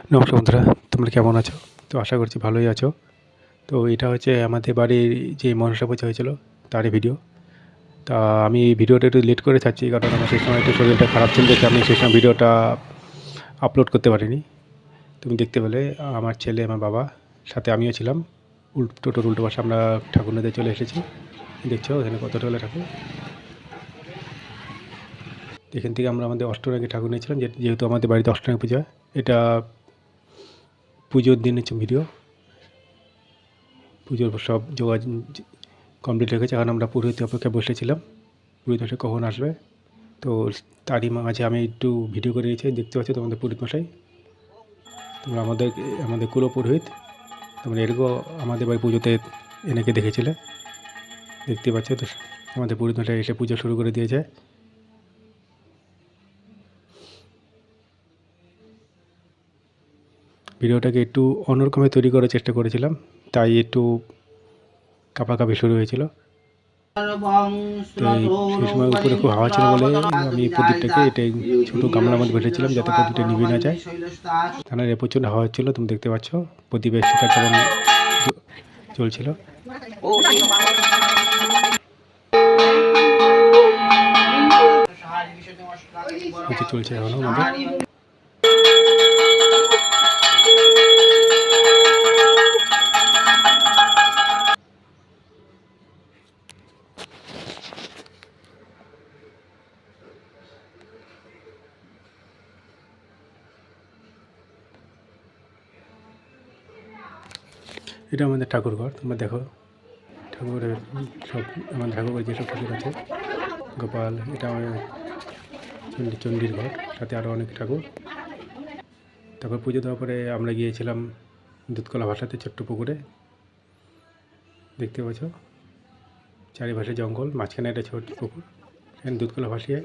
নমস্কার বন্ধুরা, তোমরা কেমন আছো? তো আশা করছি ভালোই আছো। তো এটা হচ্ছে আমাদের বাড়ির যে মনসা পুজো হয়েছিল তারই ভিডিও। তা আমি এই ভিডিওটা একটু লেট করে ছাড়ছি, কারণ আমার সেই সময় একটু শরীরটা খারাপ ছিল দেখে আমি সেই সময় ভিডিওটা আপলোড করতে পারিনি। তুমি দেখতে পেলে আমার ছেলে, আমার বাবা, সাথে আমিও ছিলাম। টোটোর উল্টো পাশে আমরা ঠাকুর নিতে চলে এসেছি। দেখছো এখানে কতটা হলে ঠাকুর। এখান থেকে আমরা আমাদের অষ্টনাগে ঠাকুর নিয়েছিলাম, যেহেতু আমাদের বাড়িতে অষ্টনাগ পুজো হয়। এটা পুজোর দিনের ভিডিও। পুজোর সব যোগাযোগ কমপ্লিট রেখেছে, এখন আমরা পুরোহিত অপেক্ষায় বসেছিলাম পুরোহিত মশাই কখন আসবে। তো তারই মাঝে আমি একটু ভিডিও করে দিয়েছি। দেখতে পাচ্ছ তোমাদের পুরোহিত মশাই, তোমরা আমাদের কুলো পুরোহিত, তোমরা এরকম আমাদের বাড়ি পুজোতে এনেকে দেখেছিলে। দেখতে পাচ্ছ তো আমাদের পুরোহিত মশাই এসে পুজো শুরু করে দিয়েছে। ভিডিওটাকে একটু অন্যরকমে তৈরি করার চেষ্টা করেছিলাম, তাই একটু কাঁপাকাঁপি শুরু হয়েছিল। তো সেই সময় উপরে খুব হাওয়া ছিল বলে আমি প্রদীপটাকে এটাই ছোটো গামলার মধ্যে বসেছিলাম, যাতে প্রদীপটা নিভে না যায়। তাহলে প্রচণ্ড হাওয়া হচ্ছিল, তুমি দেখতে পাচ্ছ প্রদীপের শিখা কেমন চলছিল। চলছে এখনো আমাদের। এটা আমাদের ঠাকুর ঘর, তোমরা দেখো ঠাকুরের সব আমাদের ঠাকুরের যেসব ঠাকুর আছে, গোপাল, এটা আমাদের চণ্ডীর ঘর, সাথে আরও অনেক ঠাকুর। তারপর পুজো দেওয়ার পরে আমরা গিয়েছিলাম দুধকলা ভাসাতে, ছোট্ট পুকুরে। দেখতে পাচ্ছ চারিপাশে জঙ্গল, মাঝখানে একটা ছোট পুকুর। এখানে দুধকলা ভাসিয়ে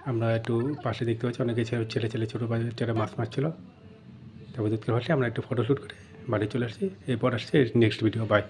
আমরা একটু পাশে দেখতে পাচ্ছি অনেকে ছেলে ছেলে ছোটো বাচ্চারা মাছ মারছিল। তারপর দুধকলা ভাসিয়ে আমরা একটু ফটোশ্যুট করে বাড়ি চলে আসছি। এরপর আসছে নেক্সট ভিডিও। বাই।